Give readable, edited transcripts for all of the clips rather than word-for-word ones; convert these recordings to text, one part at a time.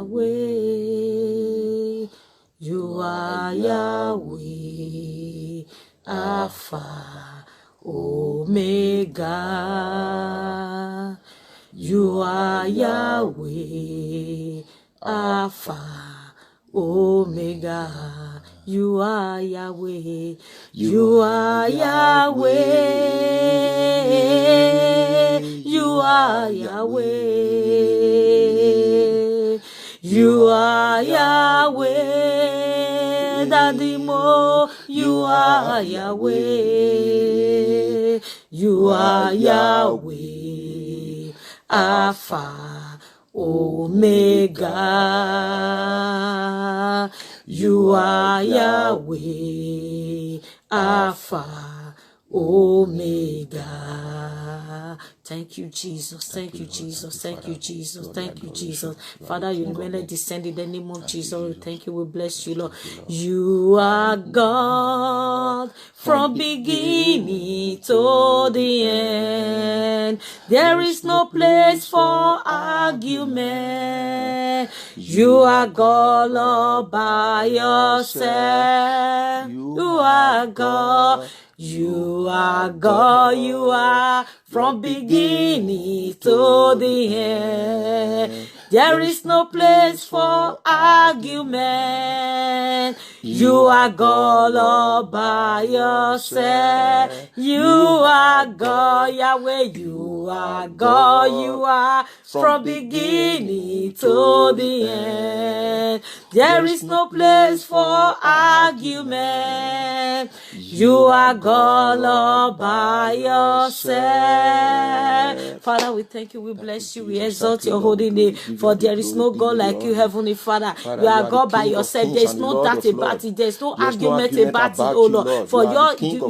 Yahweh. You are Yahweh. Alpha, Omega. You are Yahweh. Alpha, Omega. You are Yahweh. You are Yahweh. You are Yahweh. You are Yahweh. Daddy Mo. You are Yahweh. You are Yahweh. Alpha, Omega. You are Yahweh. Alpha, Omega. Thank you, Jesus. Thank you, Jesus. Thank you, Jesus. Thank you, Jesus. Father, you may descend in the name of Jesus. Thank you. We bless you, Lord. You are God from beginning to the end. There is no place for argument. You are God all by yourself. You are God. You are God, you are from beginning to the end. There is no place for argument. You are God all by yourself. You are God, Yahweh. You are God, you are from beginning to the end. There is no place for argument. You are God all by yourself. Father, we thank you, we bless you, we exalt your holy name. For there is no God like you, Heavenly Father. You are God by yourself. There is no doubt about it. There is no argument about it, oh Lord. For you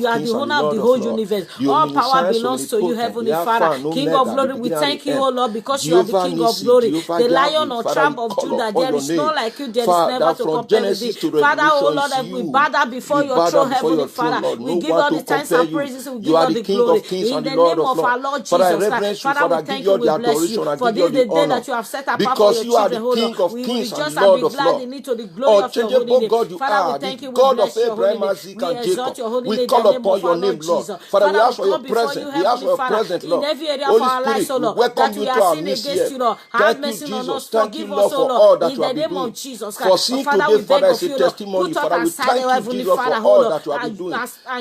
are the owner of the whole universe. All power belongs to you, Heavenly Father. King of glory, we thank you, oh Lord, because you are the King of glory, the Lion or tribe of Judah. There is no like you. There is never to compare with thee. Father, oh Lord, we bow down before your throne, Heavenly Father. We give all the thanks and praises. We give all the glory in the name of our Lord Jesus Christ. Father, we thank you. We bless you for this the day that you have set apart for your children, oh Lord. We rejoice and be glad in it to the glory of your holy name. Father, we thank you. We bless your holy name. We exalt your holy name. We call upon your name, Lord. Father, we ask for your presence. We ask for your presence, Lord. In every area of our lives, oh Lord, that we are sin against you, Lord. Have mercy on us. Forgive us, oh Lord. In the name of Jesus Christ. Father, we beg of you, Lord. Put us aside, Heavenly Father, oh Lord.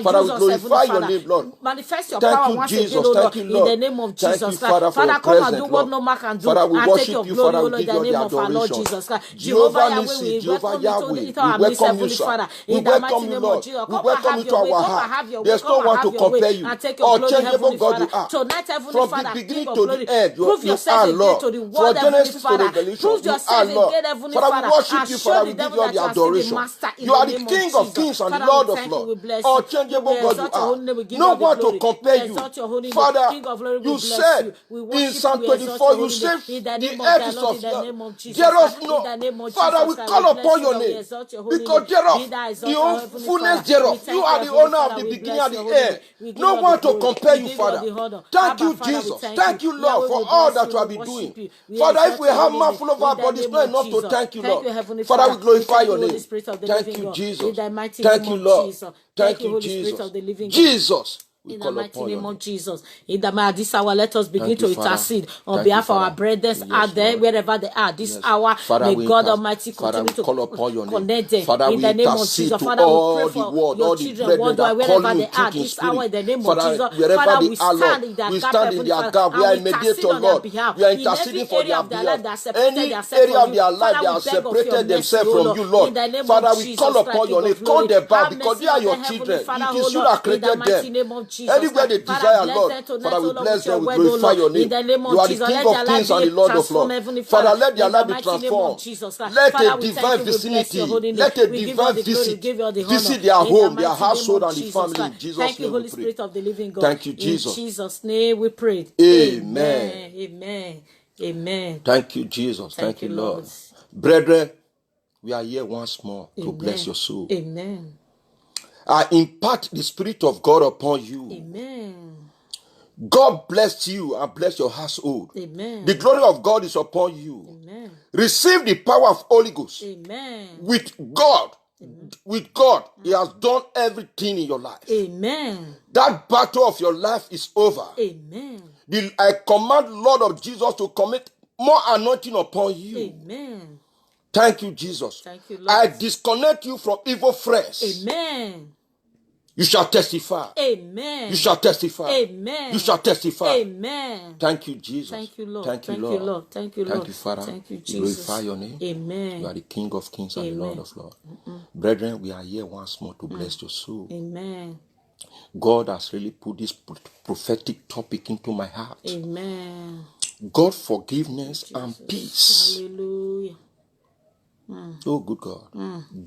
Father, we glorify your name, Lord. Manifest your power once again, oh Lord, in the name of Jesus Christ. Father, come and do what no man can do. And take your glory, oh Lord, in the name of our Lord Jesus Christ. Jehovah Yahweh, we welcome you into our midst, Heavenly Father. In the mighty name of Jesus. Come and have your way. Come and have your way. There's no one to compare you. And take your glory, Heavenly Father. Tonight, Heavenly Father, King of glory, prove yourself again to the world, Heavenly Father. Prove yourself again, Heavenly Father. Worship you, Father. We give you all the adoration. You are the King of kings and the Lord of lords. Unchangeable God you are. No one to compare you. Father, you said in Psalm 24, you said the earth is of love. Thereof no. Father, we call upon your name because thereof the fullness thereof. You are the owner of the beginning and the end. No one to compare you, Father. Thank you, Jesus. Thank you, Lord, for all that you have been doing. Father, if we have mouth full of our bodies, it's not enough to thank you, Lord. Father, we glorify your name. Thank you, Jesus. Thank you, Lord. Thank you, Jesus. Jesus. In the mighty name of Jesus. In this hour, let us begin to intercede on behalf of our brethren out there, wherever they are. This hour, may God Almighty continue to connect them. In the name of Jesus. Father, we pray for your children worldwide, wherever they are. This hour, in the name of Jesus. Father, we stand in their gap, Heavenly Father. We are interceding on their behalf. We are interceding for their behalf. Any area of their life, they have separated themselves from you, Lord. Father, we call upon your name. Call them back because they are your children. It is you that created them. Anywhere they desire, Lord, Father, we bless them, we glorify your name. You are the King of kings and the Lord of lords. Father, let their life be transformed. Let a divine vicinity, let a divine visit their home, their household, and the family. In Jesus' name, thank you, Holy Spirit of the living God. Thank you, Jesus. In Jesus' name we pray. Amen. Amen. Amen. Thank you, Jesus. Thank you, Lord. Brethren, we are here once more to bless your soul. Amen. I impart the Spirit of God upon you. Amen. God bless you and bless your household. Amen. The glory of God is upon you. Amen. Receive the power of Holy Ghost. Amen. With God. Amen. With God, He has done everything in your life. Amen. That battle of your life is over. Amen. I command Lord of Jesus to commit more anointing upon you. Amen. Thank you, Jesus. Thank you, Lord. I disconnect you from evil friends. Amen. You shall testify. Amen. You shall testify. Amen. You shall testify. Amen. Thank you, Jesus. Thank you, Lord. Thank you, Thank Lord. you, Lord. Thank you, Lord. Thank you, Father. Thank you, Jesus. Glorify your name. Amen. You are the King of Kings and Amen. the Lord of Lords. Brethren, we are here once more to bless your soul. Amen. God has really put this prophetic topic into my heart. Amen. God, forgiveness and peace. Hallelujah. Oh, good God.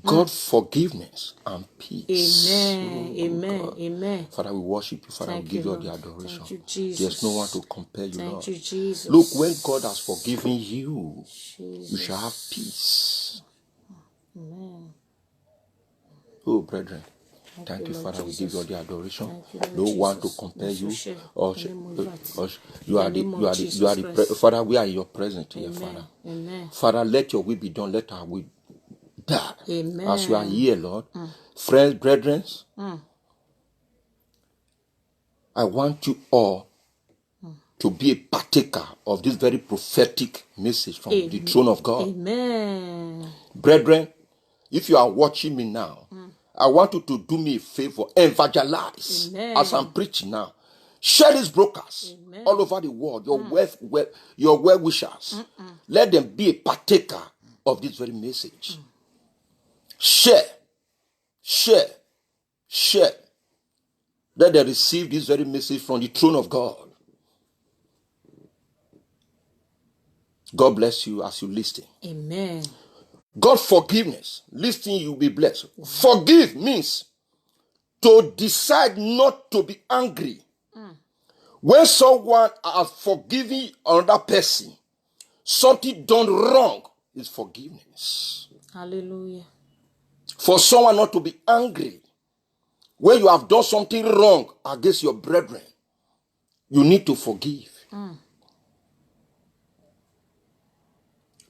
God, forgiveness and peace. Amen. Oh, Amen. God. Amen. Father, we worship you. Father, Thank we give you all Lord. the adoration. Thank you, Jesus. There's no one to compare you, Thank Lord. you, Jesus. Look, when God has forgiven you, Jesus. you shall have peace. Amen. Oh, brethren. Thank you, Father. Jesus. We give you all the adoration. Thank you, No one to Jesus. compare you. Father, Father, we are in your presence here, Amen. Father. Amen. Father, let your will be done. Let our will die. Amen. As we are here, Lord. Friends, brethren, I want you all to be a partaker of this very prophetic message from the throne of God. Amen. Brethren, if you are watching me now, I want you to do me a favor, evangelize. Amen. As I'm preaching now. Share these brokers all over the world, your well-wishers. Let them be a partaker of this very message. Share. Let them receive this very message from the throne of God. God bless you as you listen. Amen. God forgiveness. Listen, you'll be blessed. Forgive means to decide not to be angry. When someone has forgiven another person, something done wrong is forgiveness. Hallelujah. For someone not to be angry, when you have done something wrong against your brethren, you need to forgive.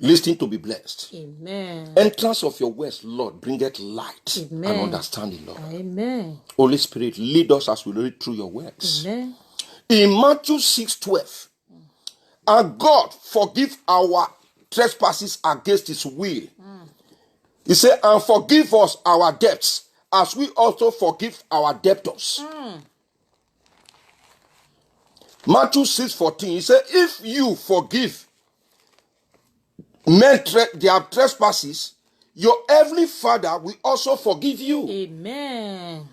Listen to be blessed. Amen. Entrance of your words, Lord, bringeth light and understanding, Lord. Amen. Holy Spirit, lead us as we read through your words. Amen. In Matthew 6:12, and God forgive our trespasses against his will. He said, and forgive us our debts as we also forgive our debtors. Matthew 6:14, he said, if you forgive men their trespasses, your heavenly Father will also forgive you. Amen.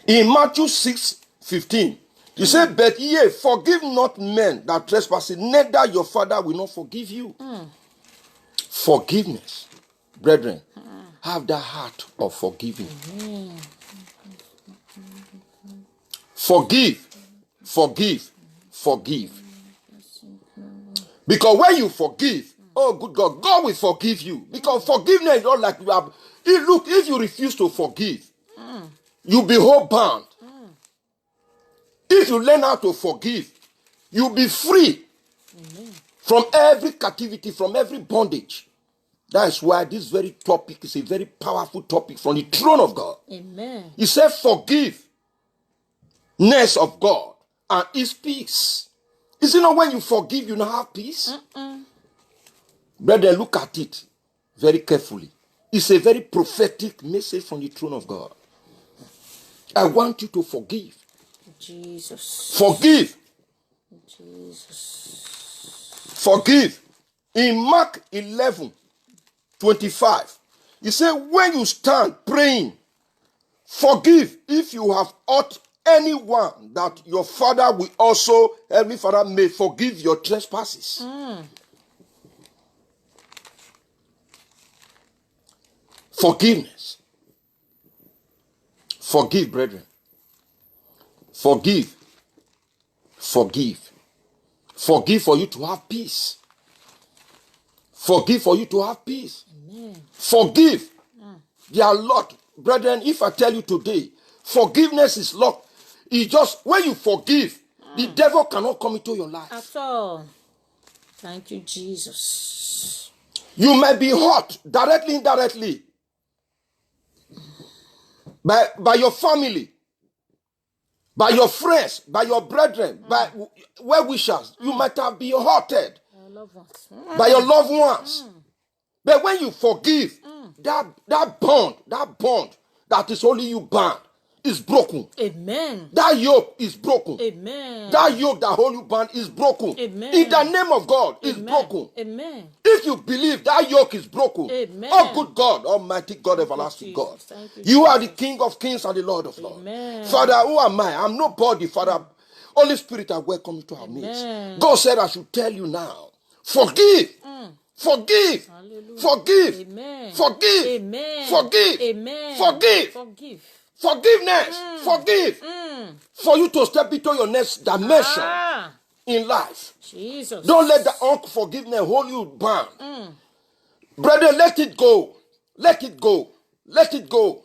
In Matthew 6:15, he said, but ye forgive not men that trespass, neither your Father will not forgive you. Forgiveness. Brethren, have the heart of forgiving. Forgive. Because when you forgive, oh good God, God will forgive you. Because forgiveness is not like you have. Look, if you refuse to forgive, you'll be whole-bound. If you learn how to forgive, you'll be free from every captivity, from every bondage. That is why this very topic is a very powerful topic from the throne of God. Amen. He said, forgiveness of God and his peace. Is it not when you forgive, you now have peace? Brethren, look at it very carefully. It's a very prophetic message from the throne of God. I want you to forgive. Jesus. Forgive. Jesus. Forgive. In Mark 11:25, he said, when you stand praying, forgive if you have hurt anyone, that your Father will also, Heavenly Father, may forgive your trespasses. Forgiveness. Forgive, brethren. Forgive. Forgive. Forgive for you to have peace. Forgive for you to have peace. Amen. Forgive. There are a lot. Brethren, if I tell you today, forgiveness is lot. It's just when you forgive, The devil cannot come into your life. At all. Thank you, Jesus. You might be hurt directly, indirectly by your family, by your friends, by your brethren, by well-wishers. You might have been hurted by your loved ones. But when you forgive, that bond that is only you bound is broken. Amen. That yoke is broken. Amen. That yoke that hold you bound is broken. Amen. In the name of God, is broken. Amen. If you believe that yoke is broken, Amen. oh good God, Almighty God, everlasting God, you are the King of kings and the Lord of lords. Father, who am I? I'm nobody, Father. Holy Spirit, I welcome you to our midst. God said I should tell you now, forgive. Forgive. Hallelujah. Forgive. Amen. Forgive. Amen. Forgive. Amen. Forgive. Forgive. Forgiveness. Forgive. For you to step into your next dimension in life. Jesus. Don't let the unforgiveness hold you bound. Brother, let it go. Let it go. Let it go.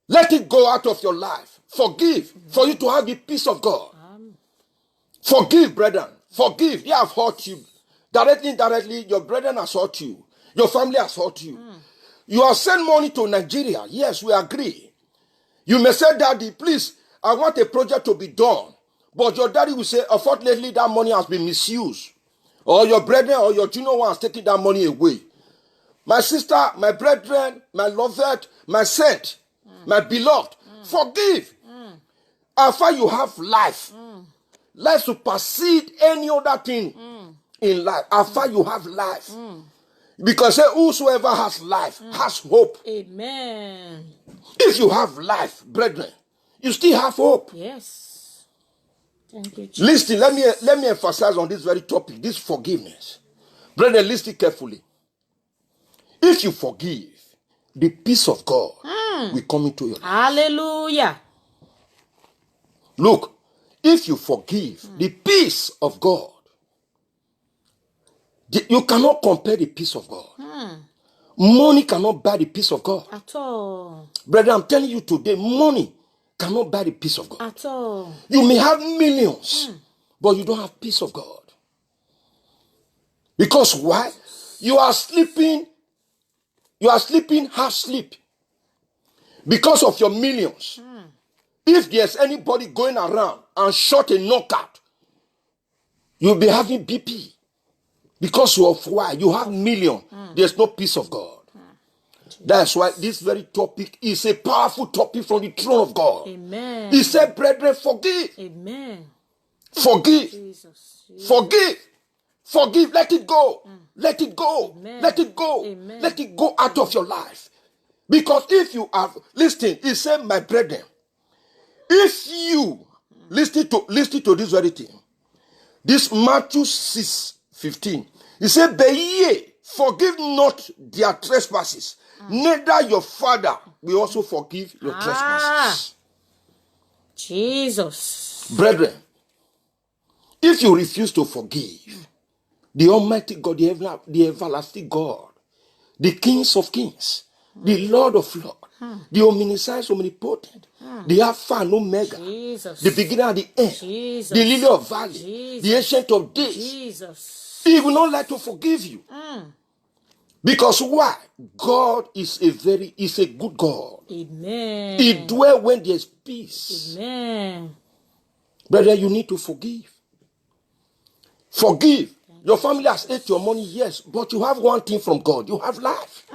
Let it go out of your life. Forgive for you to have the peace of God. Forgive, brethren. Forgive. They have hurt you. Directly, indirectly, your brethren has hurt you. Your family has hurt you. You have sent money to Nigeria. Yes, we agree. You may say, Daddy, please, I want a project to be done. But your daddy will say, unfortunately, that money has been misused. Or your brethren or your junior one has taken that money away. My sister, my brethren, my loved, my saint, my beloved, forgive. After you have life, life supersede any other thing in life. After you have life. Because whosoever has life has hope. Amen. If you have life, brethren, you still have hope. Yes. Thank you, Jesus. Listen, let me emphasize on this very topic, this forgiveness. Brethren, listen carefully. If you forgive, the peace of God will come into your life. Hallelujah. Look, if you forgive, the peace of God, you cannot compare the peace of God. Money cannot buy the peace of God. At all. Brother, I'm telling you today, money cannot buy the peace of God. At all. You may have millions, but you don't have peace of God. Because why? You are sleeping half sleep. Because of your millions. If there's anybody going around and shot a knockout, you'll be having BP. Because of why? You have millions. There's no peace of God. That's why this very topic is a powerful topic from the throne of God. Amen. He said, brethren, forgive. Amen. Forgive. Jesus. Forgive. Forgive. Let it go. Let it go. Amen. Let it go. Amen. Let it go out of your life. Because if you have, listen, he said, my brethren, if you listen to this very thing, this Matthew 6:15, he said, but ye forgive not their trespasses, neither your Father will also forgive your trespasses. Jesus. Brethren, if you refuse to forgive, the Almighty God, the everlasting God, the Kings of Kings, the Lord of Lords, the omniscient, omnipotent, the Alpha and Omega, Jesus. the beginning and the end, Jesus. the Lily of Valley, Jesus. the Ancient of Days. Jesus. He will not like to forgive you. Because why? God is a good God. Amen. He dwells when there's peace. Amen. Brother, you need to forgive. Forgive. Your family has ate your money, yes, but you have one thing from God. You have life.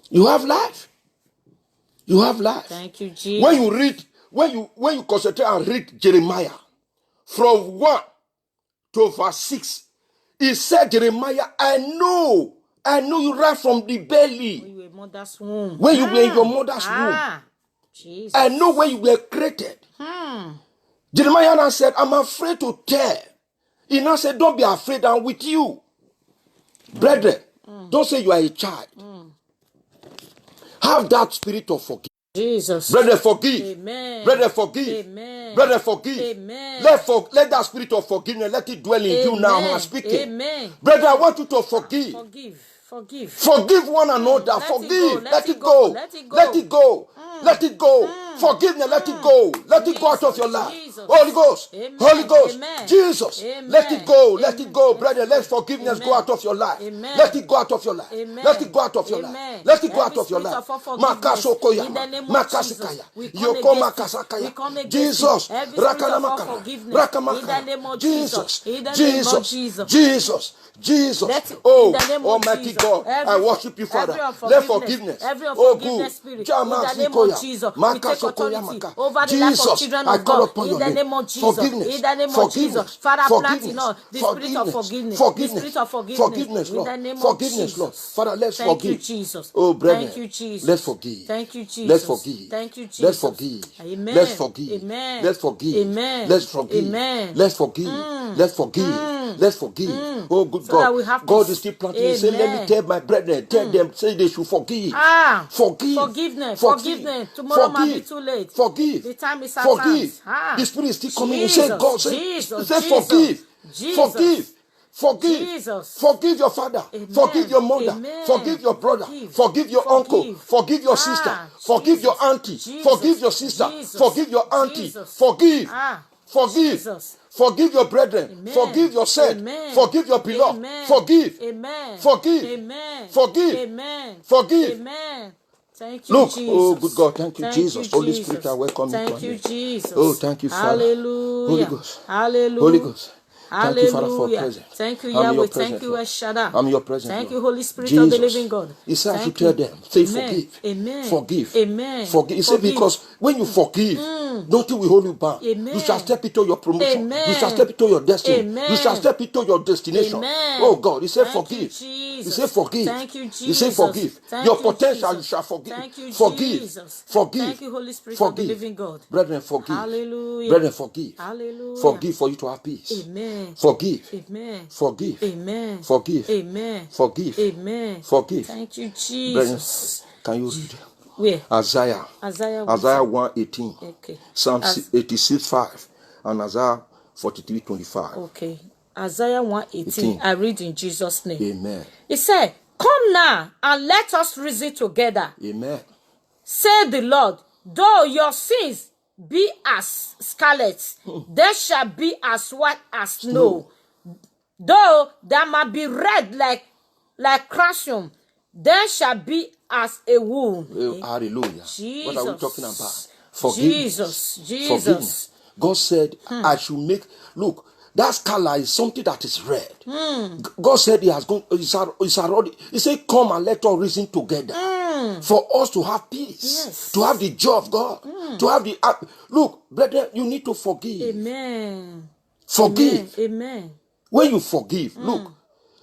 You have life. You have life. Thank you, Jesus. When you read, when you concentrate and read Jeremiah from 1 to verse 6, he said, Jeremiah, I know you right from the belly. When you were in mother's womb. When you were in your mother's womb. Jesus. I know when you were created. Jeremiah now said, I'm afraid to tell. He now said, don't be afraid, I'm with you. Brethren, don't say you are a child. Have that spirit of forgiveness. Jesus. Brethren, forgive. Amen. Brethren, forgive. Amen. Brethren, forgive. Amen. Let that spirit of forgiveness, let it dwell in you now. I'm speaking. Amen. Brethren, I want you to forgive. Forgive. Forgive one another. Forgive. Let it go. Let it go. Let it go. Forgiveness, let it go. Let it go out of your life. Holy Ghost. Amen. Holy Ghost. Amen. Jesus. Amen. Let it go. Amen. Let it go, brother. Let forgiveness go out of your life. Amen. Let it go out of your life. Amen. Let it go out of your Amen. life. Let it go out Every of your spirit life. of unforgiveness, in the name of Jesus, we come against it. We come against Jesus. it. Every spirit of unforgiveness, in the name of Jesus. In the name of Jesus. Jesus. Jesus. Oh, Almighty God, I worship you, Father. Let forgiveness. Every unforgiveness spirit, in the name of Jesus, we take authority over the life of children of God. In the name of Jesus. In the name of Jesus. Father, plant in us the spirit of forgiveness. The spirit of forgiveness. In the name of Jesus. Lord. Father, let's Thank forgive. you, Jesus. Oh, brethren. Thank you, Jesus. Let's forgive. Thank you, Jesus. Let's forgive. Thank you, Jesus. Let's forgive. Amen. Let's forgive. Amen. Let's forgive. Amen. Let's forgive. Amen. Let's forgive. Let's forgive. Let's forgive. Oh, good So God. that we have God peace. is still planting. He said, let me tell my brethren, tell them, say they should forgive. Forgive. Forgiveness. Forgive. Forgiveness. Tomorrow might be Forgive. too late. Forgive. The time is at Forgive. hand. The Spirit is still coming. Jesus, He said, God, say forgive. Forgive. Forgive. Jesus. Forgive your father. Amen. Forgive your mother. Amen. Forgive your brother. Forgive your uncle. Forgive your sister. Forgive your auntie. Forgive your sister. Forgive your auntie. Forgive. Forgive. Jesus. Forgive your brethren. Amen. Forgive your said. Amen. Forgive your beloved. Amen. Forgive. Amen. Forgive. Amen. Forgive. Amen. Forgive. Amen. Thank you, Look, Jesus. oh good God, thank you, Thank Jesus. you, Holy Jesus. Spirit, I welcome you. Thank you, Jesus. Oh, thank you, Father. Hallelujah. Holy Ghost. Hallelujah. Holy Ghost. Thank you, Father, for Hallelujah. presence. Thank you, I'm Yahweh. your Thank presence, you, Lord. El Shaddai. I'm your presence, Thank Lord. you, Holy Spirit Jesus. of the living God. He said I should Thank tell you. them, say Amen. forgive. Amen. Forgive. Amen. Forgive. He said Forgive. because when you forgive, nothing will hold you back. Amen. You shall step into your promotion. Amen. You shall step into your destiny. Amen. You shall step into your destination. Amen. Oh God, he said Thank forgive. you, He said Jesus. forgive. Thank you, He said Jesus. forgive. Thank Your you, potential you Jesus. shall forgive. Thank you, Forgive. Jesus. Forgive. Thank you, Holy Spirit Forgive. of the living God. Brethren, forgive. Hallelujah. Brethren, forgive. Hallelujah. Forgive for you to have peace. Amen. Forgive. Amen. Forgive. Amen. Forgive. Amen. Forgive. Amen. Forgive. Thank you, Brethren, Jesus. can you read? Where? Isaiah. Isaiah 1:18. Okay. Psalm 86:5. And Isaiah 43:25. Okay. Isaiah 1:18. I read in Jesus' name. Amen. It said, come now and let us reason together. Amen. Say the Lord, though your sins be as scarlet, they shall be as white as snow. Though they might be red like crimson, they shall be as a wool. Hallelujah. Jesus. What are we talking about? Forgiveness. Jesus. Forgiveness. God said, I should make, look, that scarlet is something that is red. God said he said, come and let us reason together. For us to have peace, to have the joy of God, to have the, look, brother, you need to forgive. Amen. Forgive. Amen. When you forgive, look,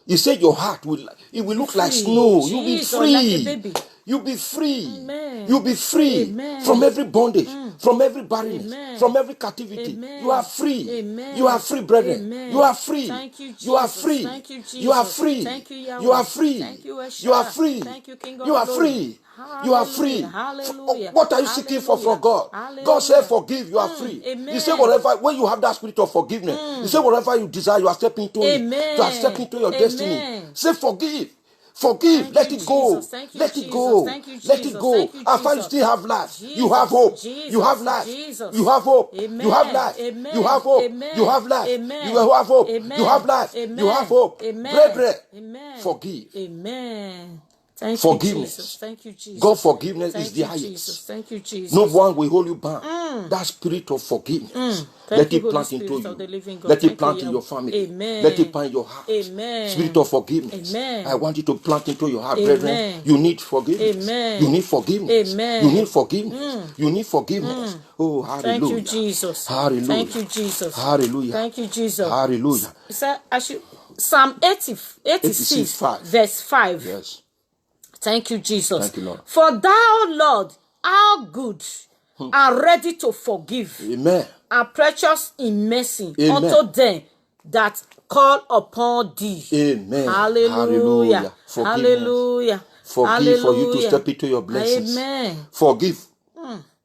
you say your heart will look like snow. You'll be free. Like a baby. You'll be free. Amen. You'll be free. Amen. From every bondage, from every barrenness, Amen. from every captivity. Amen. You are free. Amen. You are free, brethren. Amen. You are free. Thank you, Jesus. You are free. Thank you, Jesus. You are free. Thank you, Yahweh. You are free. Thank you, You are free. Thank you, King of You are Glory. free. You are free. Hallelujah. What are you seeking for from God? Hallelujah. God said, forgive, you are free. Amen. He said, whatever, when you have that spirit of forgiveness, He said, whatever you desire, you are stepping into it. Amen. You are stepping into your destiny. Amen. Say, forgive. Forgive. Thank Let you, it go. Jesus. Thank you, Let it Jesus. go. Thank you, Let it Jesus. go. Thank you, After you Jesus. still have life, Jesus. you have hope. Jesus. You have life. Jesus. You have hope. Amen. You have life. Amen. You have hope. Amen. You have life. Amen. You have hope. Amen. You have life. Amen. You have hope. Amen. Brethren, Amen. forgive. Amen. Thank Forgiveness. you, Jesus. Thank you, Jesus. God forgiveness Thank is the you, highest. Jesus. Thank you, Jesus. No one will hold you back. That spirit of forgiveness. Let you, it plant Holy into Spirit of the you. living God. Let Thank it plant you, in your family. Amen. Let it plant in your heart. Amen. Spirit of forgiveness. Amen. I want you to plant into your heart, Amen. brethren. You need forgiveness. Amen. You need forgiveness. Amen. You need forgiveness. You need forgiveness. Oh, hallelujah. Thank you, Jesus. Hallelujah. Thank you, Jesus. Hallelujah. Thank you, Jesus. Hallelujah. So Psalm 86 verse 5. Yes. Thank you, Jesus. Thank you, Lord. For thou, Lord, are good and ready to forgive. Amen. And precious in mercy. Amen. Unto them that call upon thee. Amen. Hallelujah. Hallelujah. Forgive for you to step into your blessings. Amen. Forgive.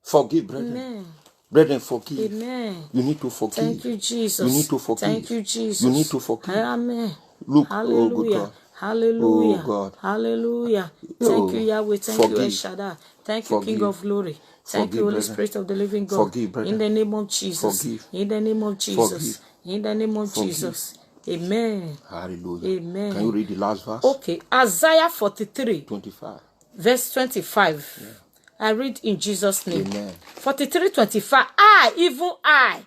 Forgive, brethren. Amen. Brethren, forgive. Amen. You need to forgive. Thank you, Jesus. You need to forgive. Thank you, Jesus. You need to forgive. Amen. Look, Hallelujah. oh good God. Hallelujah. Oh God. Hallelujah. Thank you, Yahweh. Thank you, El Shaddai. Thank you, King of Glory. Thank you, Holy Spirit of the living God. Forgive, brother. In the name of Jesus. Forgive. In the name of Jesus. Forgive. In the name of Forgive. Jesus. Amen. Hallelujah. Amen. Can you read the last verse? Okay. Isaiah 43. 25. Verse 25. Yeah. I read in Jesus' name. Amen. 43:25. I, even I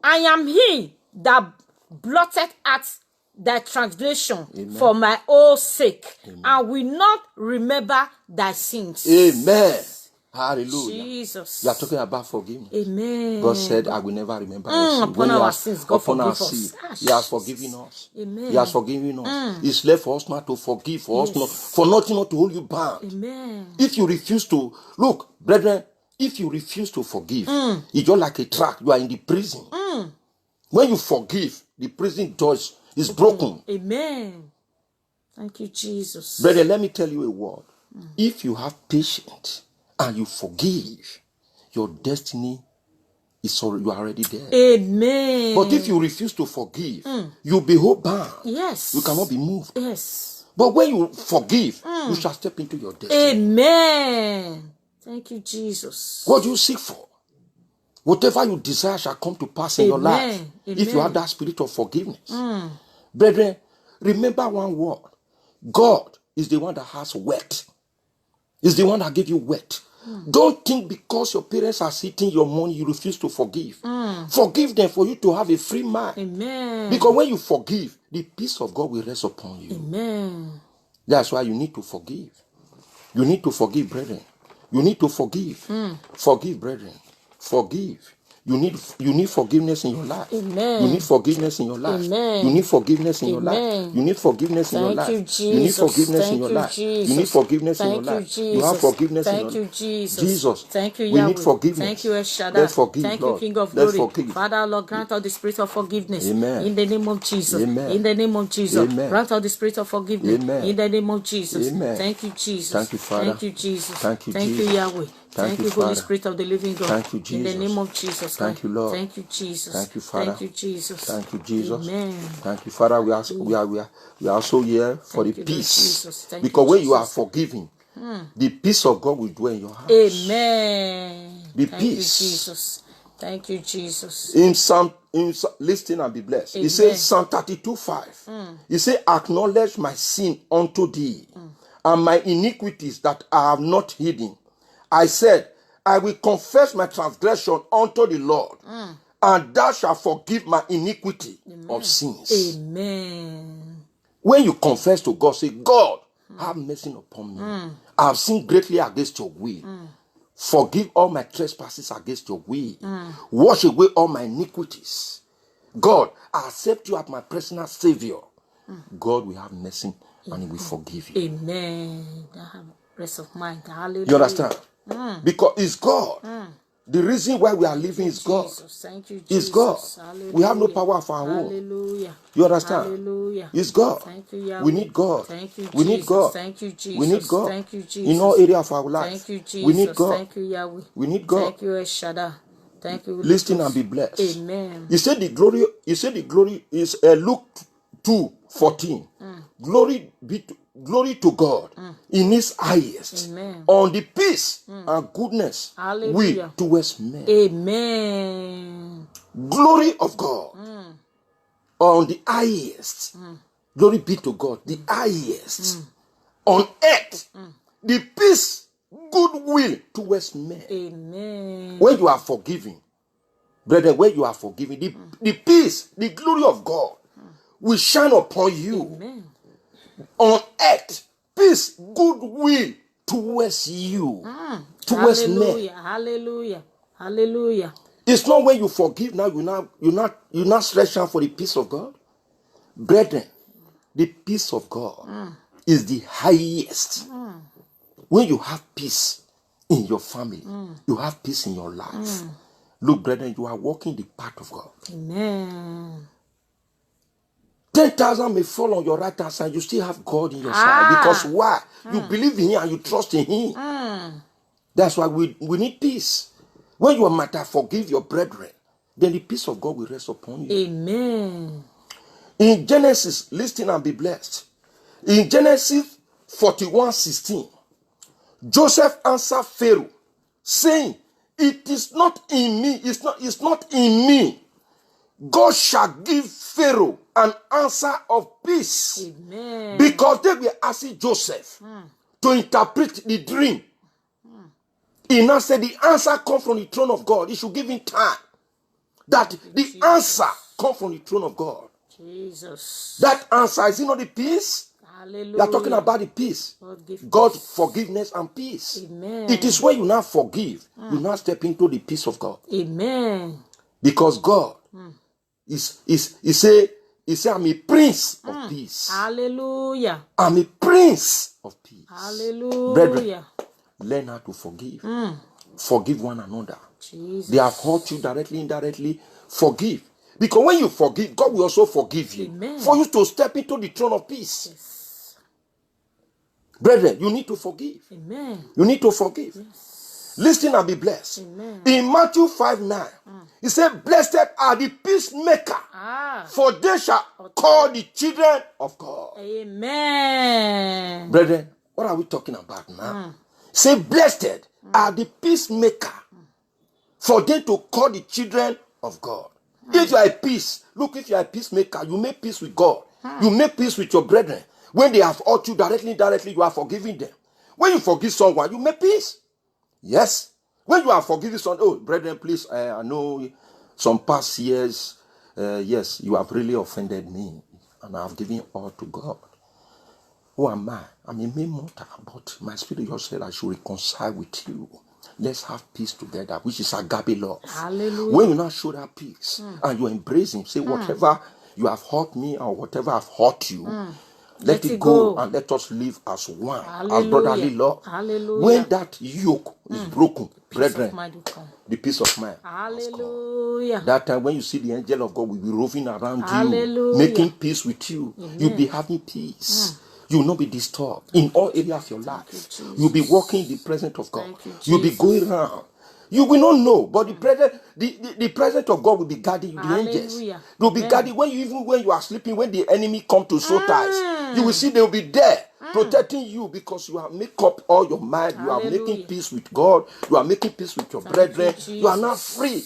am he that blotted out thy transgression. Amen. For my own sake. Amen. And will not remember thy sins. Amen. Hallelujah. Jesus. You are talking about forgiveness. Amen. God said, I will never remember your sins. Upon our sins, God upon our forgive sins, us. He has forgiven us. Amen. He has forgiven us. It's left for us not to forgive, for us not, for nothing not to hold you bound. Amen. If you refuse to, look, brethren, if you refuse to forgive, it's just like a trap. You are in the prison. When you forgive, the prison doors is broken. Amen. Thank you, Jesus. Brethren, let me tell you a word. If you have patience and you forgive, your destiny is already, you are already there. Amen. But if you refuse to forgive, you'll be bound. Yes. You cannot be moved. Yes. But when you forgive, you shall step into your destiny. Amen. Thank you, Jesus. What do you seek for? Whatever you desire shall come to pass in your life. Amen. If you have that spirit of forgiveness. Brethren, remember one word. God is the one that has wealth. Is the one that gave you wealth. Don't think because your parents are sitting your money, you refuse to forgive. Forgive them for you to have a free mind. Amen. Because when you forgive, the peace of God will rest upon you. Amen. That's why you need to forgive. You need to forgive, brethren. You need to forgive. Forgive, brethren. Forgive. You need forgiveness in your life. Amen. You need forgiveness in your life. Amen. You need forgiveness in your Amen. life. You need forgiveness in your life. You, Jesus. You need forgiveness Thank in your you, life. Jesus. You need forgiveness in your life. Jesus. You have forgiveness in your life. Thank you, Jesus. Jesus. Thank you, We Yahweh. need forgiveness. Thank you, El Shaddai. Let's forgive, Thank Lord. you, King of Let's Glory. forgive. Father, Lord, grant all the spirit of forgiveness. Amen. In the name of Jesus. Amen. In the name of Jesus. Amen. Grant all the spirit of forgiveness. Amen. In the name of Jesus. Amen. Thank you, Jesus. Thank you, Father. Thank you, Jesus. Thank you, Thank Jesus. you, Yahweh. Thank you, Holy Father. Spirit of the living God. Thank you, Jesus. In the name of Jesus. Thank you, Lord. Thank you, Jesus. Thank you, Father. Thank you, Jesus. Thank you, Jesus. Amen. Thank you, Father. We are also here for Thank the you, peace. Thank because you, when you are Jesus. forgiving, the peace of God will dwell in your house. Amen. The Thank peace. you, Jesus. Thank you, Jesus. Listen and be blessed. Amen. It says Psalm 32:5. It says, acknowledge my sin unto thee, and my iniquities that I have not hidden. I said, I will confess my transgression unto the Lord, and thou shalt forgive my iniquity of sins. Amen. When you confess to God, say, God, have mercy upon me. I have sinned greatly against your will. Forgive all my trespasses against your will. Wash away all my iniquities. God, I accept you as my personal Savior. God will have mercy and He will forgive you. Amen. I have rest of mind. Hallelujah. You understand? Because it's God. The reason why we are living is God. Thank you, Jesus. It's God. Hallelujah. We have no power of our own. Hallelujah. You understand? Hallelujah. It's God. Thank you, Yahweh. We need God. Thank you, Jesus. We need God. Thank you, Jesus. We need God. Thank you, Jesus. In all areas of our life. Thank you, Jesus. We need God. Thank you, Yahweh. We need God. Thank you, El Shaddai. Thank you. Listen and be blessed. Amen. He said the glory is Luke 2:14. Glory to God in His highest. Amen. On the peace and goodness we towards men. Amen. Glory of God on the highest. Glory be to God, the highest. On earth, the peace, goodwill towards men. Amen. When you are forgiving, brethren, when you are forgiving, the peace, the glory of God will shine upon you. Amen. On earth, peace, goodwill towards you, towards Hallelujah. men. Hallelujah. Hallelujah. It's not when you forgive now you not stretch out for the peace of God, brethren. The peace of God is the highest. When you have peace in your family, you have peace in your life. Look, brethren, you are walking the path of God. Amen. 10,000 may fall on your right hand side, you still have God in your side. Because why? You believe in Him and you trust in Him. That's why we need peace. When you might have forgive your brethren, then the peace of God will rest upon you. Amen. In Genesis, listen and be blessed. In Genesis 41:16, Joseph answered Pharaoh, saying, it is not in me, it's not in me. God shall give Pharaoh an answer of peace. Amen. Because they were asking Joseph to interpret the dream. He now said the answer comes from the throne of God. He should give him time. That the answer comes from the throne of God. Jesus. That answer, is it not the peace? Hallelujah. We are talking about the peace. God, forgiveness and peace. Amen. It is when you now forgive, you now step into the peace of God. Amen. Because God he say, I'm a prince of peace. Hallelujah. I'm a prince of peace. Hallelujah. Brethren, learn how to forgive. Forgive one another. Jesus. They have hurt you directly, indirectly. Forgive. Because when you forgive, God will also forgive you. Amen. For you to step into the throne of peace. Yes. Brethren, you need to forgive. Amen. You need to forgive. Yes. Listen and be blessed. Amen. In Matthew 5:9, he said, blessed are the peacemaker, for they shall call the children of God. Amen. Brethren, what are we talking about now? Say, blessed are the peacemaker, for they to call the children of God. If you are at peace, look, if you are a peacemaker, you make peace with God. You make peace with your brethren. When they have hurt you directly, indirectly, you are forgiving them. When you forgive someone, you make peace. Yes. When you are forgiving someone, oh, brethren, please, I know some past years, yes, you have really offended me, and I have given all to God. Who am I? I'm a mere mortal, but my spirit just said I should reconcile with you. Let's have peace together, which is agape love. Hallelujah. When you now show that peace and you embrace him, say, whatever you have hurt me or whatever I've hurt you, let it go and let us live as one, as brotherly love. Hallelujah. When that yoke is broken, brethren, the peace of mind. Hallelujah. That time when you see the angel of God will be roving around Hallelujah. you, making peace with you. Amen. You'll be having peace. You will not be disturbed in all areas of your life. You'll be walking in the presence of God. You'll be going around. You will not know, but the presence of God will be guarding you. The angels will be guarding when you are sleeping. When the enemy come to sow ties, you will see they will be there protecting you because you have made up all your mind. You are making peace with God. You are making peace with your brethren. You are now free.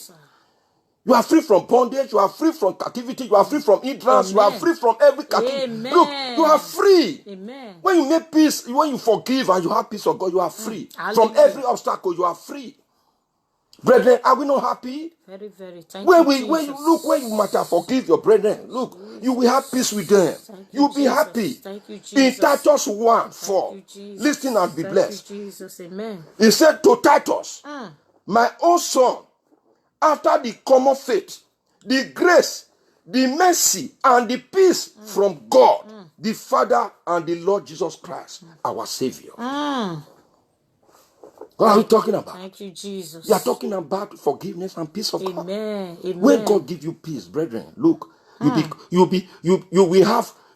You are free from bondage. You are free from captivity. You are free from hindrance. You are free from every captivity. Look, you are free. Amen. When you make peace, when you forgive and you have peace of God, you are free. From every obstacle, you are free. Brethren, are we not happy? Very, very. Thank when you, when you look, when you matter forgive your brethren, look, you will have peace with them. You'll be happy. Thank you, Jesus. In Titus 1:4, listen and be blessed. Thank you, Jesus. Amen. He said to Titus, my own son, after the common faith, the grace, the mercy, and the peace from God, the Father and the Lord Jesus Christ, our Savior. What are we talking about? Thank you, Jesus. You are talking about forgiveness and peace of God. Amen. When God gives you peace, brethren, look, you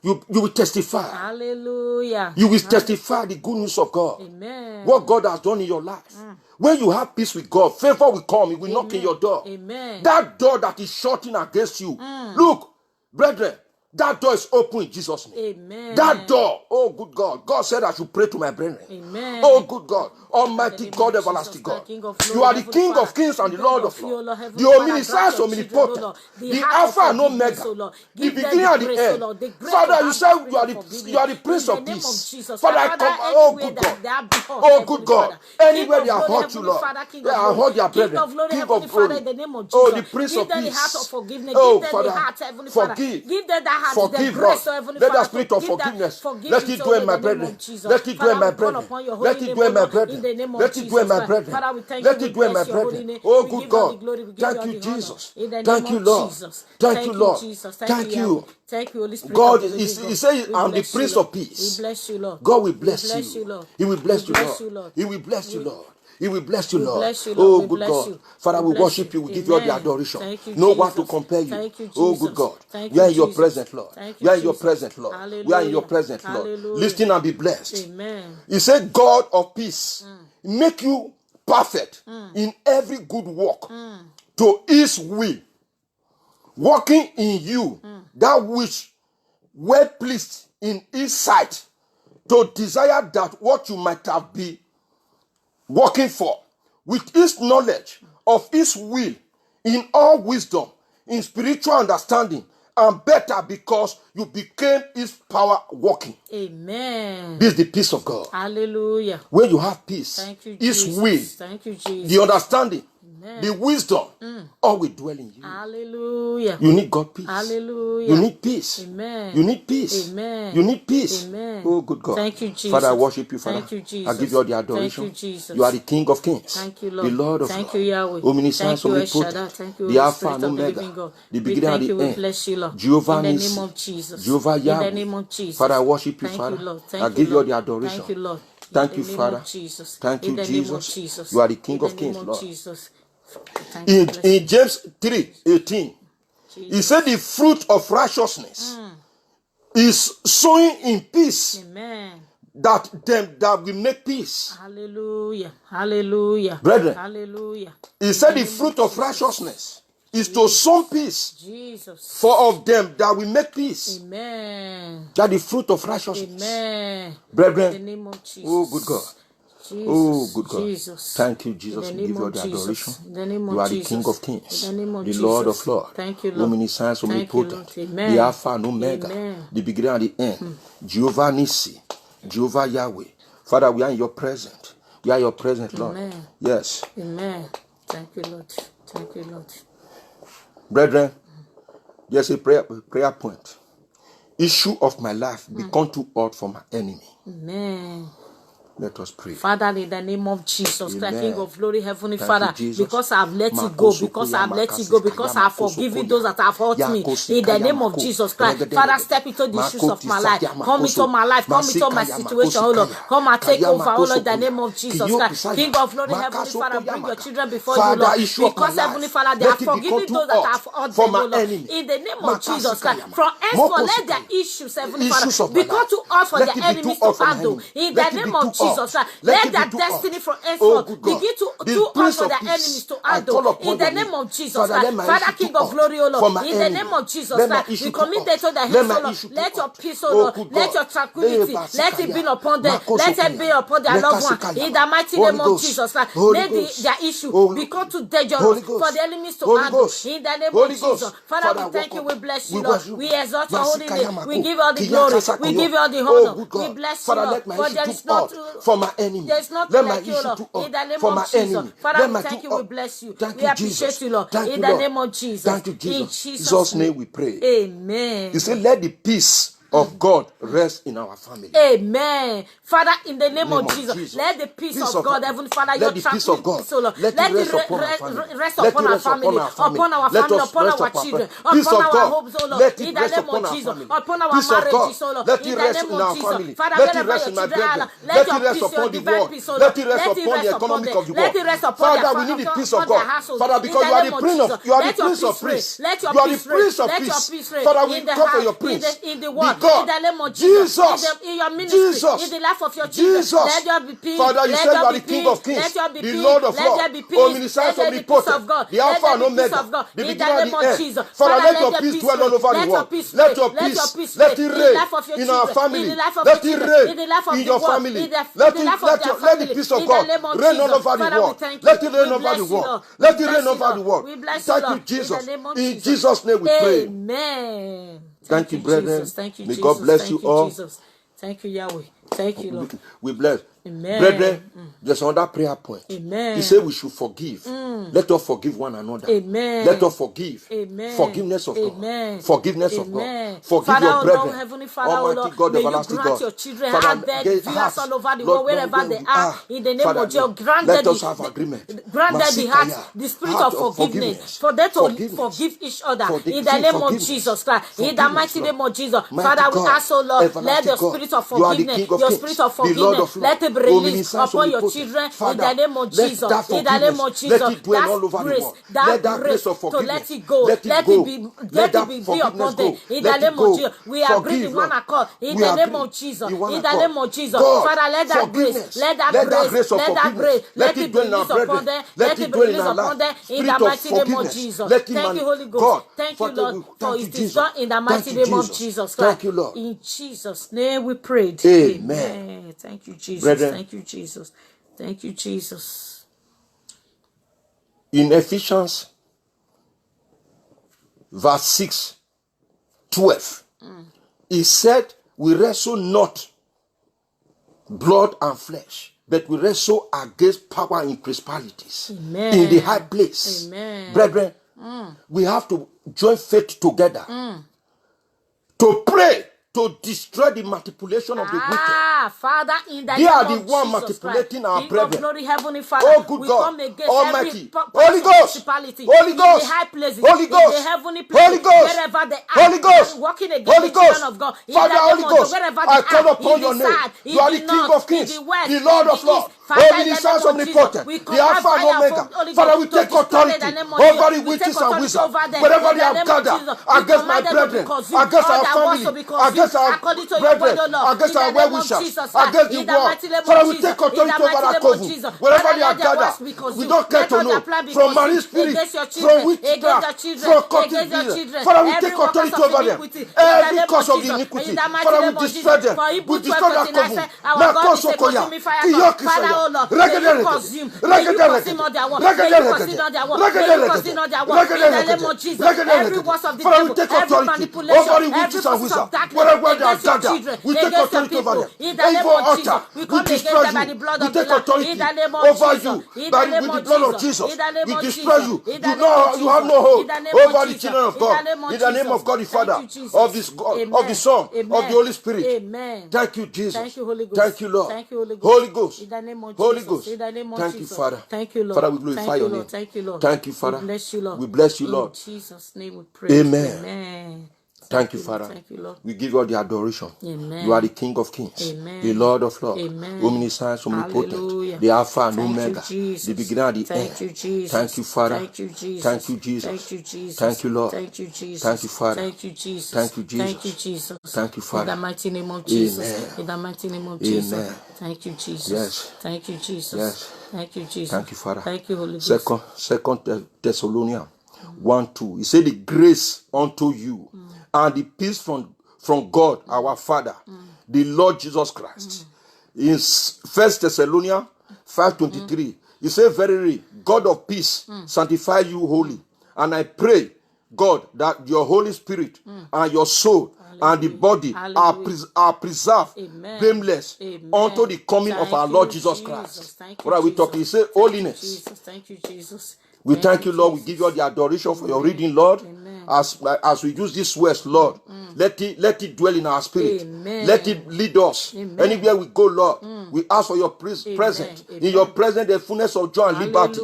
will testify. Hallelujah. You will testify the good news of God. Amen. What God has done in your life. When you have peace with God, favor will come. It will knock in your door. Amen. That door that is shutting against you. Look, brethren, that door is open in Jesus' name. Amen. That door, oh good God. God said I should pray to my brethren. Amen. Oh good God, Almighty God, everlasting God. You are the King of kings and the Lord of lords. The omniscience, omnipotent. The Alpha and Omega. The beginning and the end. Father, you said you are the Prince of Peace. Father, I come, oh good God. Oh good God. Anywhere they have hurt you, Lord. They have hurt their brethren. King of glory. Oh, the Prince of Peace. Oh, Father, forgive. Forgive, Lord. Let the spirit of forgiveness. Let it dwell in my brethren. Let it dwell in my brethren. Let it dwell in my brethren. Let it dwell in my brethren. Let it dwell in my brethren. Oh, good God. Thank you, Jesus. Thank you, Lord. Thank you, Lord. Thank you. Thank you, Holy Spirit. God, He says, I'm the Prince of Peace. We bless you, Lord. God will bless you. He will bless you, Lord. He will bless you, Lord. He will bless you, Lord. Oh, good God. Father, we worship you. We give you all the adoration. No one to compare you. Oh, good God. We are in your presence, Lord. We are in your presence, Lord. We are in your presence, Lord. Listen and be blessed. Amen. He said, God of peace, make you perfect in every good work to His will, working in you that which well pleased in his sight to desire that what you might have been working for, with his knowledge of his will, in all wisdom, in spiritual understanding, and better because you became his power working. Amen. This is the peace of God. Hallelujah. When you have peace, thank you, his Jesus. will, thank you, Jesus. the understanding, Amen. the wisdom, all will dwell in you. Hallelujah. You need God peace. Hallelujah. You need peace. Amen. You need peace. Amen. You need peace. Amen. Oh, good God. Thank you, Jesus. Father, I worship you, Father. Thank you, Jesus. I give you all the adoration. Thank you, Jesus. You are the King of Kings. Thank you, Lord. The Lord of Thank Lords. you, Yahweh. Omniscience, Thank you, El omnipotent. Shaddai. Thank you, the Holy Alpha Spirit and of the Omega. living God. The We beginning thank and you. the We end. bless you, Lord. Jehovah in the Nissi. name of Jesus. Jehovah Yahweh. In the name of Jesus. Father, I worship you, Thank Father. you, Lord. I Thank give you, you all Lord. the adoration. Thank you, Lord. Thank in you, the name Father. of Jesus. Thank in you, the Jesus. Name of Jesus. You are the King in the of Kings, name of Lord. Jesus. Thank you, bless In you. James 3:18, he said the fruit of righteousness is sowing in peace, Amen. that them that will make peace. Hallelujah. Hallelujah. Brethren, Hallelujah. he said the fruit of righteousness is to sow peace Jesus. for of them that will make peace. Amen. That the fruit of righteousness. Amen. Brethren, In the name of Jesus. oh good God. Jesus. Oh good God. Jesus. Thank you, Jesus. In We the give name you all of the Jesus. adoration. In the name of You are the Jesus. King of Kings, In the name of the Jesus. Lord of Lords. Thank you, Lord. Omniscience, Thank you, Lord. omnipotent, Amen. the Alpha and Omega, Amen. the beginning and the end. Jehovah Nissi, Jehovah Yahweh. Father, we are in your presence. We are your presence, Lord. Amen. Yes. Amen. Thank you, Lord. Thank you, Lord. Brethren, there's a prayer point. Issue of my life become too hard for my enemy. Amen. Let us pray. Father, in the name of Jesus Christ, King of glory, Heavenly Thank Father, you, Jesus. because I have let it go, because I have let it go, because I have forgiven those that have hurt me, in the name of Jesus Christ, Father, step into the shoes of my life, come into my life, come into my situation, oh Lord, come and take over, oh Lord, in the name of Jesus Christ, King of glory, Heavenly Father, bring your children before you, Lord, because Heavenly Father, they have forgiven those that have hurt them, oh Lord, in the name of Jesus Christ, from henceforth, let their issues, Heavenly Father, become too hard for their enemies to handle, in the name of Jesus Christ, let their destiny from henceforth begin to hard for their enemies to handle, in the name of Jesus Christ, Father, King of glory, oh Lord, in the name of Jesus Christ, we commit them to the hands, oh Lord, let your peace, oh Lord, let your tranquility, let it be upon them, let it be upon their loved one, in the mighty name of Jesus Christ, let their issue become too dangerous for the enemies to handle, in the name of Jesus. Father, we thank you, we bless you, Lord, we exalt your holy name, we give you all the glory, we give you all the honor, we bless you, Lord, for there is not for my enemy. there's not like you, Lord, in the name of Jesus. Father, we thank you, we bless you, we appreciate you, Lord, in the name of Jesus. Thank you, Jesus. In Jesus' name we pray. Amen. You say, let the peace of God rest in our family. Amen. Father, in the name of Jesus, let the peace of God, Heavenly Father, your tranquility, so Lord, let it rest upon our family, upon our children, upon our homes, oh Lord, in the name of Jesus, upon our marriages, oh Lord, in the name of Jesus. Father, wherever your children are, let your peace, your divine peace, oh Lord, let it rest upon them, let it rest upon their Father, we need the peace of their God. household. Father, because you are the prince of, you are the prince of peace. Let You your are the peace reign. prince of Let your peace. peace reign. Father, we In the come for house, your prince. in the world, God. in the name of Jesus, Jesus. in your ministry, Jesus. in the life of your children, Jesus. let there be peace. Father, you let said you there are be the King peace. of Kings, Let there be the peace. Lord of Let Lords, there be peace. omniscience, Let there be peace of omnipotent, God. the Let Alpha there and be peace Omega, of God. the In beginning the and name the of end. Jesus. Father, let your there peace peace dwell all reign. over the Let your world. peace Let reign. your Let your peace, peace let reign. it In the reign life of your in our children, family. in the life of Let your it children, reign in the life of in the your world, family. in the Let life of their let the family. peace of In the God name of reign all Jesus. over the Father, we world. thank you. Let it reign We over the bless you, world. Lord. Let We it reign bless you, over the Lord. world. We bless you, Thank you, Lord. In the Jesus. name of In Jesus. Jesus' name we pray. Amen. Thank you, brethren. Jesus. Thank you, May Jesus. God bless Thank you you, all. Jesus. Thank you, Yahweh. Thank you, Lord. We bless. Amen. Brethren, there's another prayer point. Amen. He said we should forgive. Let us forgive one another. Amen. Let us forgive. Amen. Forgiveness of Amen. God. Forgiveness of Amen. God. Forgive Father, your oh brethren. Lord, Heavenly Father, oh Almighty Lord, God, may you everlasting grant God. your children Father, viewers hearts, all over the Lord, world, wherever where they we are, in the name Father, of Jesus, let us have agreement. grant them the heart, Masikaya, the spirit heart of forgiveness, for them to forgiveness. forgive each other, in the Say name of forgiveness. Jesus Christ, in the Forgiveness, mighty Lord. name of Jesus. Mighty Father, we God, ask, oh Lord, let everlasting the God, spirit of you are the forgiveness, King of your Kings, spirit of the Lord of forgiveness, let Lords. it be released upon your children in the name of Jesus. In the name of Jesus. Let it dwell all over the world. Let that grace of forgiveness. to let it go. Let it be upon them. In the name of Jesus. We agree in one accord. In the name of Jesus. In the name of Jesus. Father, let that grace. Let it be released upon them. Let it be released upon them. In the mighty name of Jesus. Thank you, Holy Ghost. Thank you, Lord, for it is done in the mighty name of Jesus. Thank you, Lord. In Jesus' name we prayed. Amen. Thank you, Jesus. Thank you, Jesus. Thank you, Jesus. In Ephesians verse 6, 12, he said, we wrestle not blood and flesh, but we wrestle against power and principalities in the high place. Amen. Brethren, we have to join faith together to pray to destroy the manipulation of the wicked. Father, in the they name are of the one Jesus manipulating Christ, our King brethren. Of glory, Heavenly Father, Oh, good we God, come against Almighty, every Holy Ghost, principality Holy Ghost, in the high places, Holy Ghost, in the heavenly places, Holy Ghost, wherever they are, Holy Ghost, walking against Holy the children Ghost, of God, in Father, the Holy name of Ghost, wherever I they call are, upon in your the name. south, You are the in the King north, of Kings, in the west, the Lord in of the Lords, east. Father, in the omniscience, name of Jesus, omnipotent, we the command Alpha and fire Omega. from Holy Father, Ghost we to take destroy them in authority the name of over Jesus. the We take witches and authority wizards, over them wherever in they the have name of gathered Jesus. We against my command them to be brethren, consumed. against All our their works family, to be consumed against our according to your word, brethren, O Lord. against In our the name of well-wishers, Jesus against Christ. the In the world. mighty name Father, of we Jesus. take In the authority over mighty that name of coven, Jesus. wherever Father, they let are their gathered. works be We consumed. don't care Let to all their know plan be from marine consumed spirit, against your from children, against witchcraft, your children, from cultic against your business. children. Father, we Every take workers authority of over them. iniquity. In the Every name of cause of the Jesus. In iniquity, the mighty Father, we name of destroy Jesus. them. For We Hebrew destroy that 12:29 coven. said, our God is a consuming fire God. Father, oh Lord, may you consume. May you consume all their work. May you consume all their work. May you consume all their work. In the name of Jesus. Every works of the Father, we devil, take every authority manipulation, over the every witches and forces of wizards. darkness Wherever they are against your gathered, children, we take against your authority over people. them. In the name Evil of altar, Jesus. We we come against destroy them by you. the blood We of the take Lamb. authority In the name of over Jesus. you In the name with the of blood of Jesus. Jesus. In the name We of destroy Jesus. you. In the You name of know you have Jesus. no In hold the name of over the Jesus. children of In the God. name of In the name Jesus. of God the Thank Father, you, Jesus. of this God, of the Amen. Son, of the Amen. Holy Spirit. Amen. Thank you, Jesus. Thank you, Holy Ghost. Thank you, Lord. Thank you, Holy Ghost. Holy Ghost. In the name of Holy Jesus. Ghost. In the name of Thank you, Jesus. Father. Thank you, Lord. Father, we glorify Thank you, your Lord. name. Thank you, Lord. Thank you, We Father. bless you, Lord. We bless you, In Lord. Jesus' name we pray. Amen. Amen. Thank you, you, Lord. Father. Thank you, Lord. We give you all the adoration. Amen. You are the King of Kings, Amen. the Lord of Lords, Amen. omniscience, omnipotent, Hallelujah. the Alpha and Thank Omega, you, Jesus. the beginning and the Thank end. you, Jesus. Thank you, Father. Thank you, Jesus. Thank you, Jesus. Thank you, Jesus. Thank you, Lord. Thank you, Jesus. Thank you, Father. Thank you, Jesus. Thank you, Jesus. Thank you, Jesus. Thank you, In Father. the mighty name of Jesus. Amen. In the mighty name of Jesus. Amen. Thank you, Jesus. Yes. Thank you, Jesus. Yes. Thank you, Jesus. Thank you, Father. Thank you, Holy Ghost. Second Thessalonians 1:2. He said, the grace unto you and the peace from God our Father, the Lord Jesus Christ. In 1 Thessalonians 5:23, he said, verily, God of peace sanctify you wholly. And I pray, God, that your Holy Spirit and your soul and the body are preserved blameless unto the coming of our Lord Jesus Christ. What are we talking? He said, holiness. Thank you, Jesus. We thank you, Lord. We give you all the adoration for your reading, Lord. As we use this words, Lord, let it dwell in our spirit. Let it lead us. Anywhere we go, Lord, we ask for your presence. In your presence, the fullness of joy and liberty.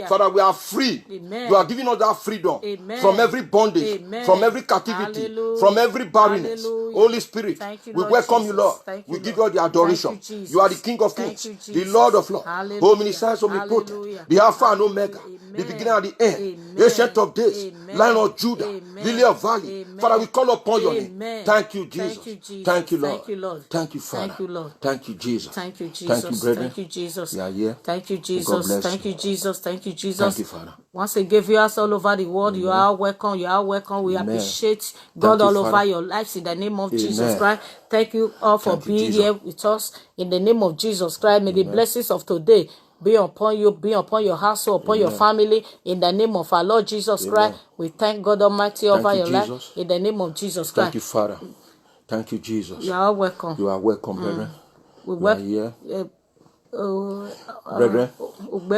Father, we are free. You are giving us that freedom from every bondage, from every captivity, from every barrenness. Holy Spirit, we welcome you, Lord. We give you all the adoration. You are the King of Kings, the Lord of Lords, omniscience, omnipotent, the Alpha and Omega, the beginning and the end, ancient of days, Lion of Judah, Lily of Valley. Father, we call upon your name. Thank you, Jesus. Thank you, Lord. Thank you, Father. Thank you, Lord. Thank you, Jesus. Thank you, Jesus. Thank you, brethren. Thank you, Jesus. We are here. Thank you, God Jesus. bless Thank you. you, Jesus. Thank you, Jesus. Thank you, Father. Once again, viewers all over the world, you are welcome. You are welcome. We appreciate God all over your lives in the name of Jesus Christ. Thank you all for being here with us in the name of Jesus Christ. May the blessings of today be upon you, be upon your household, upon your family, in the name of our Lord Jesus Christ. We thank God Almighty over your life in the name of Jesus Christ. Thank you, Father. Thank you, Jesus. You are welcome. You are welcome, brethren. We are here. Brethren,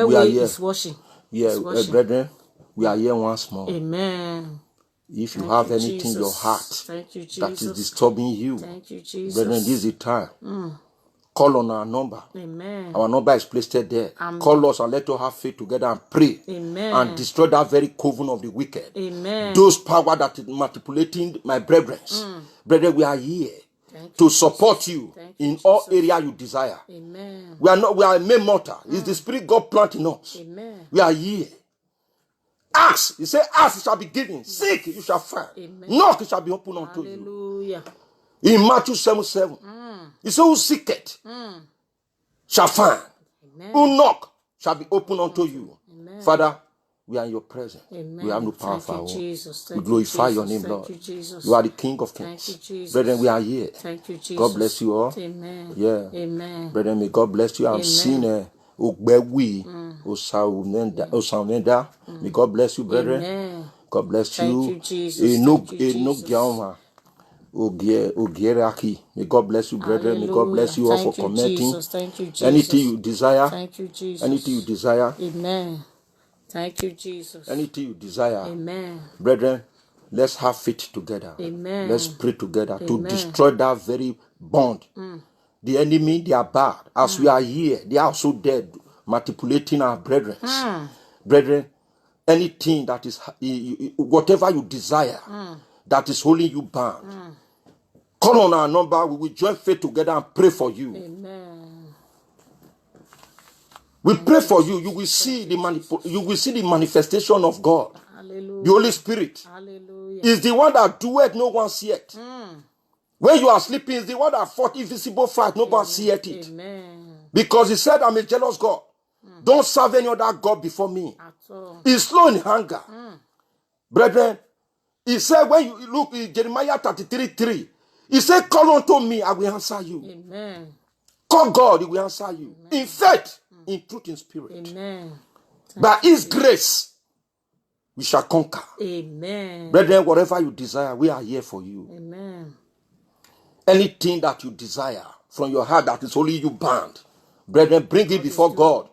we are here. Is washing. Yeah, brethren, we are here once more. Amen. If you have anything in your heart that is disturbing you, brethren, this is the time. Call on our number. Amen. Our number is placed there. Amen. Call us and let us have faith together and pray. Amen. And destroy that very coven of the wicked. Amen. Those power that is manipulating my brethren. Brethren, we are here. to support you in all areas you desire. Amen. We are a mere mortal. It's the Spirit God planting us. Amen. We are here. Ask. He said, ask, it shall be given. Seek, you shall find. Amen. Knock, it shall be opened unto you. Hallelujah. In Matthew 7:7, he said, who seeketh shall find. Amen. Who knock shall be opened unto you. Amen. Father, we are in your presence. Amen. We have no power Thank for our you, own. Jesus. We Thank glorify you, your Jesus. name, Lord. Thank you, Jesus. You are the King of Thank Kings. you, Jesus. Brethren, we are here. Thank you, Jesus. God bless you all. Amen. Yeah. Amen. Brethren, may God bless you. I'm seeing Ogbewi, Osamenda. May God bless you, brethren. Amen. God bless Thank you. you, Jesus. Thank you, Jesus. Ogieraki. May God bless you, brethren. May God bless you all for commenting. Thank you, Jesus. Anything you desire. Thank you, Jesus. Anything you desire. Amen. Thank you, Jesus. Anything you desire. Amen. Brethren, let's have faith together. Amen. Let's pray together Amen. to destroy that very bond. The enemy, they are bad. As we are here, they are also dead, manipulating our brethren. Brethren, anything that is, whatever you desire, that is holding you bound, call on our number. We will join faith together and pray for you. Amen. We pray for you. You will see the manifestation of God. Hallelujah. The Holy Spirit. Hallelujah. Is the one that doeth, no one seeth. When you are sleeping, is the one that fought invisible fight, no one seeth it. Amen. Because he said, I'm a jealous God. Don't serve any other God before me. At all. He's slow in anger. Brethren, he said, when you look in Jeremiah 33:3, he said, call unto me, I will answer you. Amen. Call God, he will answer you. Amen. In faith, in truth, in spirit. Amen. By his grace, we shall conquer. Amen. Brethren, whatever you desire, we are here for you. Amen. Anything that you desire from your heart that is holding you bound, brethren, bring it before God.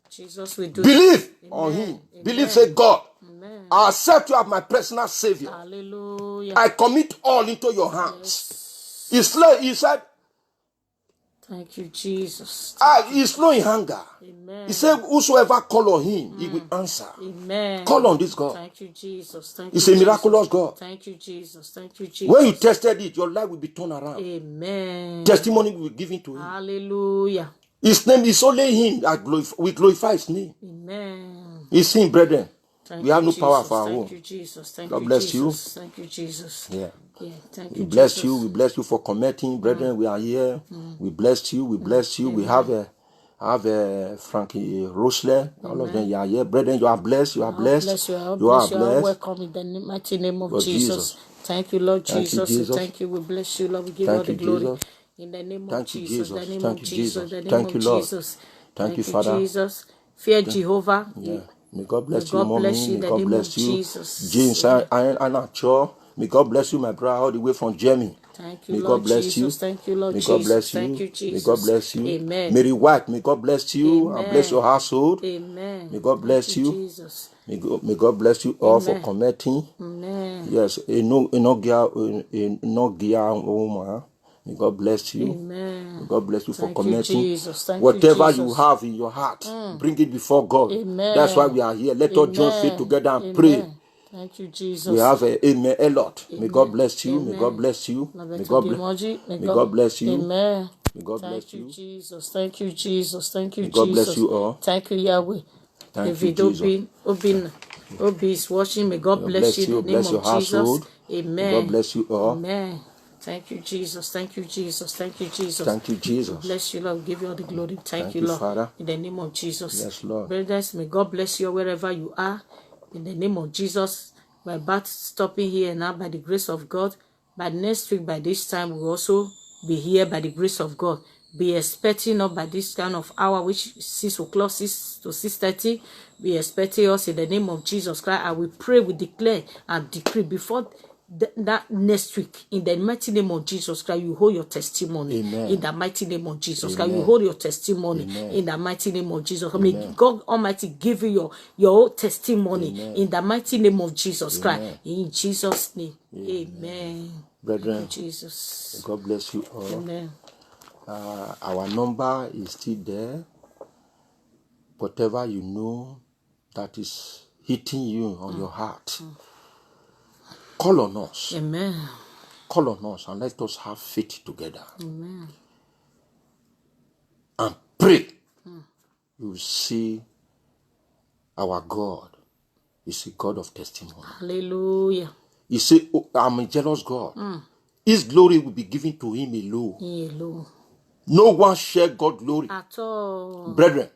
Jesus will do. Believe on him. Amen. Believe, say, God, amen. I accept you as my personal Savior. Hallelujah. I commit all into your hands. Yes. He said, thank you, Jesus. He's slow in anger. Amen. He said, whosoever call on him, he will answer. Amen. Call on this God. Thank you, Jesus. Thank He's you, a miraculous Jesus. God. Thank you, Jesus. Thank you, Jesus. When you tested it, your life will be turned around. Amen. Testimony will be given to him. Hallelujah. His name is only him that we glorify his name. Amen. It's him, brethren. Thank we have no Jesus. power for our own. Thank you, Jesus. Thank God you, bless Jesus. you. Thank you, Jesus. Yeah. Yeah. Thank We you, bless Jesus. you. We bless you for commenting, brethren. We are here. We bless you. We bless you. We have a Frankie Rochler. All of them, you are here, brethren. You are blessed. You are blessed. Bless you. You are bless you. blessed. Welcome in the mighty name of Lord Jesus. Thank you, Lord Thank you, Jesus. Jesus. Thank you. We bless you, Lord. We give Thank all the you, glory. Jesus. In the name of Thank you, Jesus. Jesus. The name Thank of you, Jesus. Jesus. The name Thank of you, Lord. Jesus. Thank you, Father. Jesus. Fear Jehovah. Yeah. May God bless May you, God mommy. bless you in May the God name bless of you. Jesus. James and Cho. May God bless you, my brother, all the way from Germany. Thank you, May Lord God bless Jesus. you. Thank you, Lord May Jesus. God bless you. Thank you, Jesus. May God bless you. Amen. Mary White, may God bless you. Amen. And bless your household. Amen. May God bless Thank you. Jesus. May God bless you all for Amen. commenting. Amen. Yes, may God bless you. Amen. May God bless you for Thank you, commenting. Jesus. Thank Whatever you, Jesus. you have in your heart, bring it before God. Amen. That's why we are here. Let us join faith together and pray. Thank you, Jesus. We have amen a lot. Amen. May God bless you. Amen. May God bless you. May God bless you. May God bless you. Amen. May God bless Thank you, you. Jesus. Thank you, Jesus. Thank you, May God bless Jesus. you all. Thank you, Yahweh. Thank you, David Jesus. Obi is watching. May God bless bless you in you. the name Bless of your Jesus. household. Amen. May God bless you all. Amen. Thank you, Jesus. Thank you, Jesus. Thank you, Jesus. Thank you, Jesus. We bless you, Lord. We give you all the glory. Thank you, you, Lord. Father. In the name of Jesus. Yes, Lord. Brothers, may God bless you wherever you are. In the name of Jesus. We're about stopping here now by the grace of God. By next week, by this time, we'll also be here by the grace of God. Be expecting us by this kind of hour, which is 6 o'clock, 6 to 6:30. Be expecting us in the name of Jesus Christ. I will pray, we declare and decree before that next week, in the mighty name of Jesus Christ, you hold your testimony. Amen. In the mighty name of Jesus Christ, Amen. you hold your testimony. Amen. In the mighty name of Jesus Christ, Amen. may God Almighty give you your testimony. Amen. In the mighty name of Jesus Christ. Amen. In Jesus' name, amen. Brethren, thank you, Jesus. God bless you all. Amen. Our number is still there. Whatever you know that is hitting you on your heart, call on us. Amen. call on us and let us have faith together. Amen. And pray. You will see our God is a God of testimony. Hallelujah. He said, oh, I'm a jealous God. His glory will be given to him alone. Alone. No one share God's glory. At all. Brethren,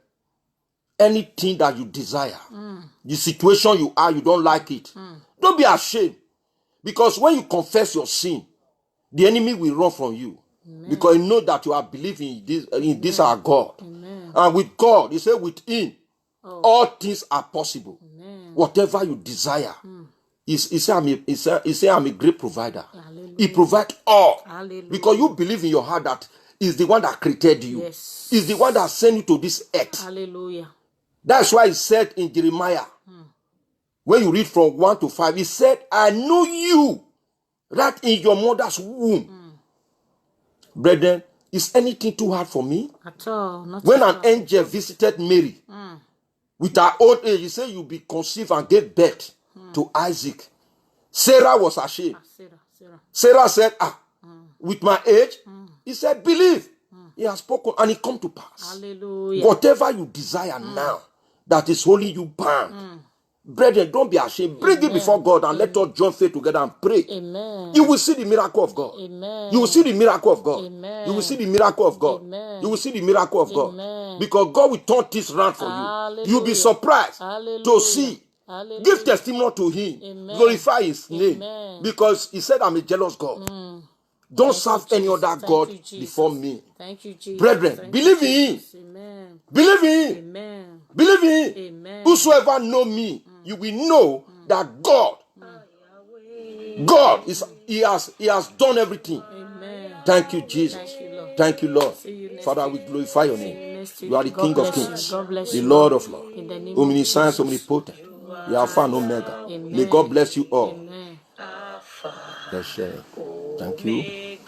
anything that you desire, the situation you are, you don't like it. Don't be ashamed. Because when you confess your sin, the enemy will run from you. Amen. Because he knows that you are believing in this our God. Amen. And with God, he said, with him, all things are possible. Amen. Whatever you desire. He said, I'm a great provider. Hallelujah. He provides all. Hallelujah. Because you believe in your heart that he's the one that created you. Yes. He's the one that sent you to this earth. Hallelujah. That's why he said in Jeremiah, when you read from 1 to 5, he said, I knew you right in your mother's womb. Brethren, is anything too hard for me? At all. Not when an angel visited Mary with her old age, he said, you'll be conceived and gave birth to Isaac. Sarah was ashamed. Sarah said, with my age, he said, believe. He has spoken and it come to pass. Hallelujah. Whatever you desire now that is holding you bound, brethren, don't be ashamed. Bring it before God and let us join faith together and pray. Amen. You will see the miracle of God. Amen. You will see the miracle of God. Amen. You will see the miracle of God. Amen. You will see the miracle of God. Amen. Because God will turn this around for Hallelujah. you. You'll be surprised to see. Hallelujah. Give testimony to him. Amen. Glorify his name. Amen. Because he said, I'm a jealous God. Don't serve any other God before me. Thank you, Jesus. Brethren, believe in him. Amen. Believe in him. Amen. Believe in him. Amen. Whosoever know me, you will know that God he has done everything. Amen. Thank you, Jesus. Thank you, Lord. Thank you, Lord. Father, we glorify your name. You are the King of Kings, the Lord of Lords, omniscience, omnipotent, the Alpha and Omega. Amen. May God bless you all. Amen. Let's share. Thank you. Please,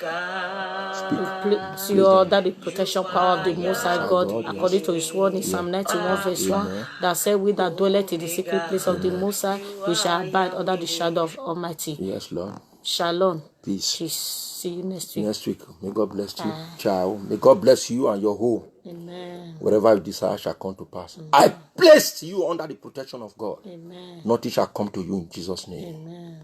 you are under the protection power of the Most High God, according to His word in Psalm 91 verse 1, that said, we that dwelleth in the secret place of the Most High, we shall abide under the shadow of Almighty. Yes, Lord. Shalom. Peace. Peace. See you next week. Next week. May God bless you. Ciao. May God bless you and your home. Amen. Whatever you desire shall come to pass. I placed you under the protection of God. Amen. Nothing shall come to you in Jesus' name. Amen.